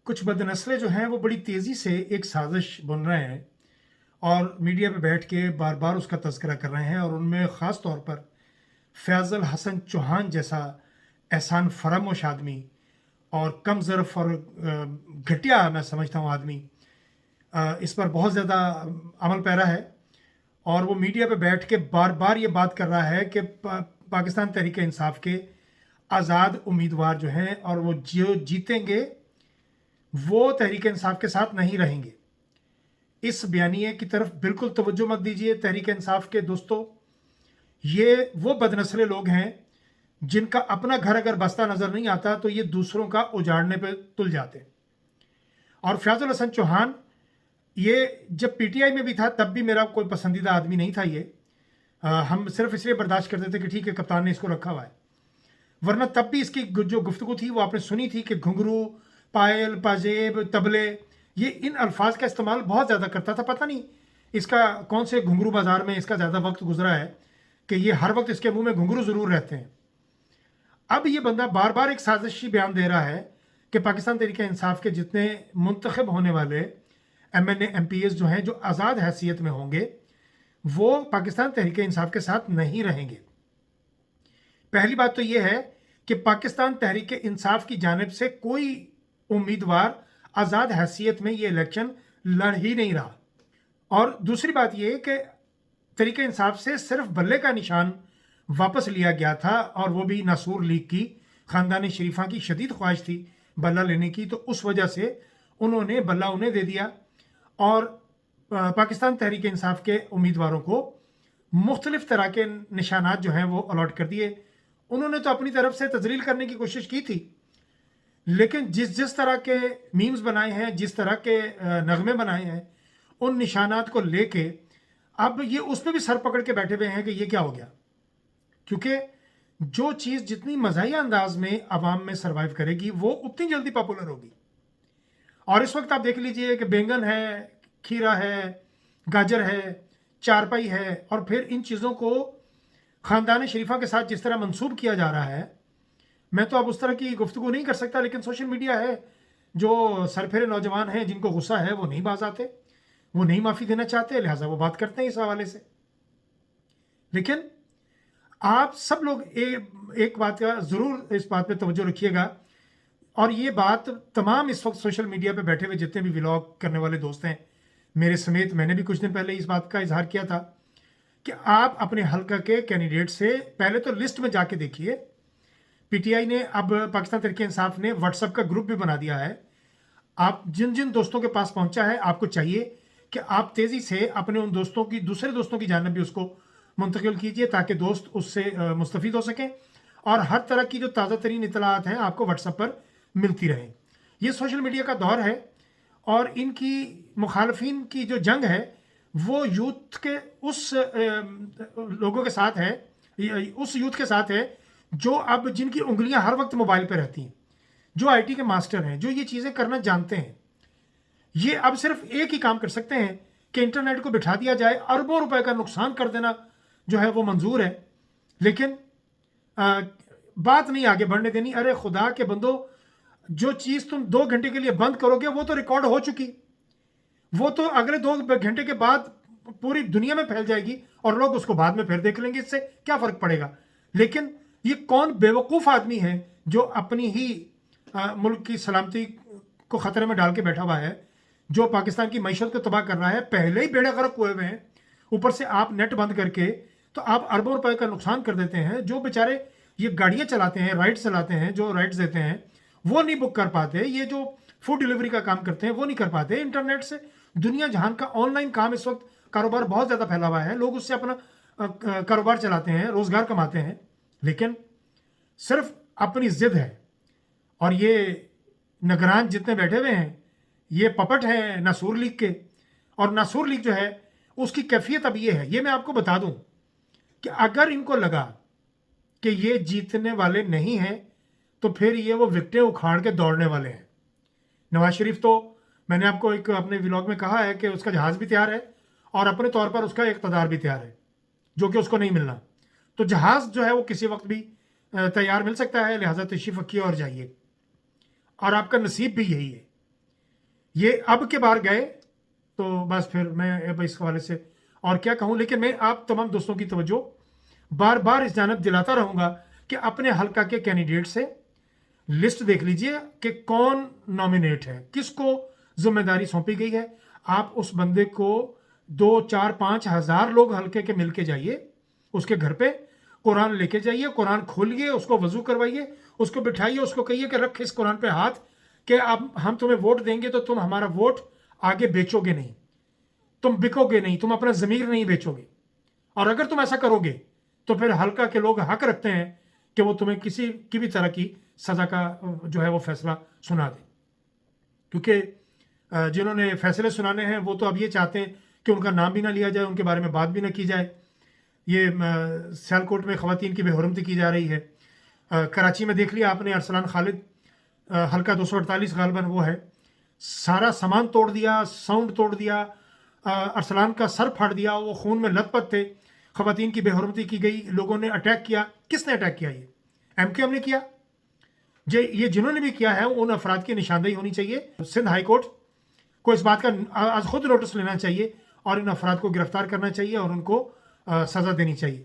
कुछ बदनस्ले जो हैं वो बड़ी तेज़ी से एक साजिश बुन रहे हैं और मीडिया पे बैठ के बार बार उसका तज़किरा कर रहे हैं, और उनमें ख़ास तौर पर फैज़ल हसन चौहान जैसा एहसान फरामोश आदमी और कम ज़र्फ़ और घटिया मैं समझता हूँ आदमी इस पर बहुत ज़्यादा अमल पैरा है। और वो मीडिया पे बैठ के बार बार ये बात कर रहा है कि पाकिस्तान तहरीक इंसाफ के आज़ाद उम्मीदवार जो हैं और वो जो जीतेंगे वो तहरीक इंसाफ के साथ नहीं रहेंगे। इस बयानिए की तरफ बिल्कुल तवज्जो मत दीजिए तहरीक इंसाफ के दोस्तों। ये वो बदनस्ले लोग हैं जिनका अपना घर अगर बसता नज़र नहीं आता तो ये दूसरों का उजाड़ने पे तुल जाते हैं। और फैज़ल हसन चौहान ये जब पीटीआई में भी था तब भी मेरा कोई पसंदीदा आदमी नहीं था। ये हम सिर्फ इसलिए बर्दाश्त करते थे कि ठीक है कप्तान ने इसको रखा हुआ है, वरना तब भी इसकी जो गुफ्तगू थी वो आपने सुनी थी कि घुंघरू, पायल, पाजेब, तबले, ये इन अल्फाज का इस्तेमाल बहुत ज़्यादा करता था। पता नहीं इसका कौन से घुंघरू बाज़ार में इसका ज़्यादा वक्त गुजरा है कि ये हर वक्त इसके मुंह में घुंघरू ज़रूर रहते हैं। अब ये बंदा बार बार एक साजिशी बयान दे रहा है कि पाकिस्तान तहरीक इंसाफ के जितने मुंतखब होने वाले MNA MPs जो हैं जो आज़ाद हैसियत में होंगे वो पाकिस्तान तहरीक इंसाफ के साथ नहीं रहेंगे। पहली बात तो ये है कि पाकिस्तान तहरीक इंसाफ की जानिब से कोई उम्मीदवार आज़ाद हैसियत में ये इलेक्शन लड़ ही नहीं रहा। और दूसरी बात ये कि तहरीक इंसाफ से सिर्फ बल्ले का निशान वापस लिया गया था, और वो भी नासूर लीग की ख़ानदान शरीफा की शदीद ख्वाहिश थी बल्ला लेने की, तो उस वजह से उन्होंने बल्ला उन्हें दे दिया और पाकिस्तान तहरीक इंसाफ के उम्मीदवारों को मुख्तलिफ तरह के निशानात जो हैं वो अलॉट कर दिए। उन्होंने तो अपनी तरफ से तजलील करने की कोशिश की थी, लेकिन जिस तरह के मीम्स बनाए हैं, जिस तरह के नगमे बनाए हैं, उन निशानात को लेके अब ये उस पर भी सर पकड़ के बैठे हुए हैं कि ये क्या हो गया। क्योंकि जो चीज़ जितनी मज़ाहिया अंदाज में आवाम में सर्वाइव करेगी वो उतनी जल्दी पॉपुलर होगी। और इस वक्त आप देख लीजिए कि बैंगन है, खीरा है, गाजर है, चारपाई है, और फिर इन चीज़ों को ख़ानदान शरीफा के साथ जिस तरह मंसूब किया जा रहा है, मैं तो अब उस तरह की गुफ्तगू नहीं कर सकता, लेकिन सोशल मीडिया है, जो सरफेरे नौजवान हैं जिनको गुस्सा है वो नहीं बाज आते, वो नहीं माफ़ी देना चाहते, लिहाजा वो बात करते हैं इस हवाले से। लेकिन आप सब लोग एक बात का ज़रूर इस बात पे तवज्जो रखिएगा, और ये बात तमाम इस वक्त सोशल मीडिया पे बैठे हुए जितने भी व्लॉग करने वाले दोस्त हैं मेरे समेत, मैंने भी कुछ दिन पहले इस बात का इजहार किया था कि आप अपने हल्का के कैंडिडेट से पहले तो लिस्ट में जाके देखिए। पीटीआई ने अब पाकिस्तान तहरीक इंसाफ ने व्हाट्सएप का ग्रुप भी बना दिया है। आप जिन जिन दोस्तों के पास पहुंचा है आपको चाहिए कि आप तेज़ी से अपने उन दोस्तों की दूसरे दोस्तों की जानिब भी उसको मुंतकिल कीजिए ताकि दोस्त उससे मुस्तफ़ीद हो सकें, और हर तरह की जो ताज़ा तरीन इतलात हैं आपको व्हाट्सएप पर मिलती रहें। ये सोशल मीडिया का दौर है और इनकी मुखालफिन की जो जंग है वो यूथ के उस लोगों के साथ है, उस यूथ के साथ है जो अब जिनकी उंगलियां हर वक्त मोबाइल पर रहती हैं, जो आईटी के मास्टर हैं, जो ये चीज़ें करना जानते हैं। ये अब सिर्फ एक ही काम कर सकते हैं कि इंटरनेट को बिठा दिया जाए, अरबों रुपए का नुकसान कर देना जो है वो मंजूर है, लेकिन बात नहीं आगे बढ़ने देनी। अरे खुदा के बंदो, जो चीज़ तुम 2 घंटे के लिए बंद करोगे वो तो रिकॉर्ड हो चुकी, वो तो अगले 2 घंटे के बाद पूरी दुनिया में फैल जाएगी और लोग उसको बाद में फिर देख लेंगे, इससे क्या फ़र्क पड़ेगा। लेकिन ये कौन बेवकूफ़ आदमी है जो अपनी ही मुल्क की सलामती को ख़तरे में डाल के बैठा हुआ है, जो पाकिस्तान की मईशत को तबाह कर रहा है। पहले ही बेड़े गर्क हुए हुए हैं, ऊपर से आप नेट बंद करके तो आप अरबों रुपए का नुकसान कर देते हैं। जो बेचारे ये गाड़ियाँ चलाते हैं, राइड्स चलाते हैं, जो राइड्स देते हैं वो नहीं बुक कर पाते, ये जो फूड डिलीवरी का काम करते हैं वो नहीं कर पाते। इंटरनेट से दुनिया जहान का ऑनलाइन काम इस वक्त कारोबार बहुत ज़्यादा फैला हुआ है, लोग उससे अपना कारोबार चलाते हैं, रोज़गार कमाते हैं, लेकिन सिर्फ अपनी ज़िद है। और ये निगरान जितने बैठे हुए हैं ये पपट हैं नासूर लीग के, और नासूर लीग जो है उसकी कैफियत अब ये है, ये मैं आपको बता दूं कि अगर इनको लगा कि ये जीतने वाले नहीं हैं तो फिर ये वो विकटें उखाड़ के दौड़ने वाले हैं। नवाज शरीफ तो मैंने आपको एक अपने व्लॉग में कहा है कि उसका जहाज़ भी तैयार है और अपने तौर पर उसका इक़्तिदार भी तैयार है, जो कि उसको नहीं मिलना। तो जहाज़ जो है वो किसी वक्त भी तैयार मिल सकता है, लिहाजा तशरीफ़ रखिए और जाइए, और आपका नसीब भी यही है। یہ اب کے بار گئے تو بس پھر میں اب اس حوالے سے اور کیا کہوں، لیکن میں آپ تمام دوستوں کی توجہ بار بار اس جانب دلاتا رہوں گا کہ اپنے حلقہ کے کینڈیڈیٹ سے لسٹ دیکھ لیجئے کہ کون نامینیٹ ہے، کس کو ذمہ داری سونپی گئی ہے. آپ اس بندے کو 2 4 5 ہزار لوگ حلقے کے مل کے جائیے اس کے گھر پہ، قرآن لے کے جائیے، قرآن کھولئے، اس کو وضو کروائیے، اس کو بٹھائیے، اس کو کہیے کہ رکھ اس قرآن پہ ہاتھ کہ اب ہم تمہیں ووٹ دیں گے تو تم ہمارا ووٹ آگے بیچو گے نہیں، تم بکو گے نہیں، تم اپنا ضمیر نہیں بیچو گے. اور اگر تم ایسا کرو گے تو پھر حلقہ کے لوگ حق رکھتے ہیں کہ وہ تمہیں کسی کی بھی طرح کی سزا کا جو ہے وہ فیصلہ سنا دیں. کیونکہ جنہوں نے فیصلے سنانے ہیں وہ تو اب یہ چاہتے ہیں کہ ان کا نام بھی نہ لیا جائے، ان کے بارے میں بات بھی نہ کی جائے. یہ سیالکوٹ میں خواتین کی بے حرمتی کی جا رہی ہے. کراچی میں دیکھ لیا آپ نے، ارسلان خالد حلقہ 248 غالباً وہ ہے، سارا سامان توڑ دیا، ساؤنڈ توڑ دیا، ارسلان کا سر پھاڑ دیا، وہ خون میں لت پت تھے، خواتین کی بے حرمتی کی گئی، لوگوں نے اٹیک کیا. کس نے اٹیک کیا؟ یہ ایم کیو ایم نے کیا. یہ جنہوں نے بھی کیا ہے ان افراد کی نشاندہی ہونی چاہیے. سندھ ہائی کورٹ کو اس بات کا آج خود نوٹس لینا چاہیے اور ان افراد کو گرفتار کرنا چاہیے اور ان کو سزا دینی چاہیے.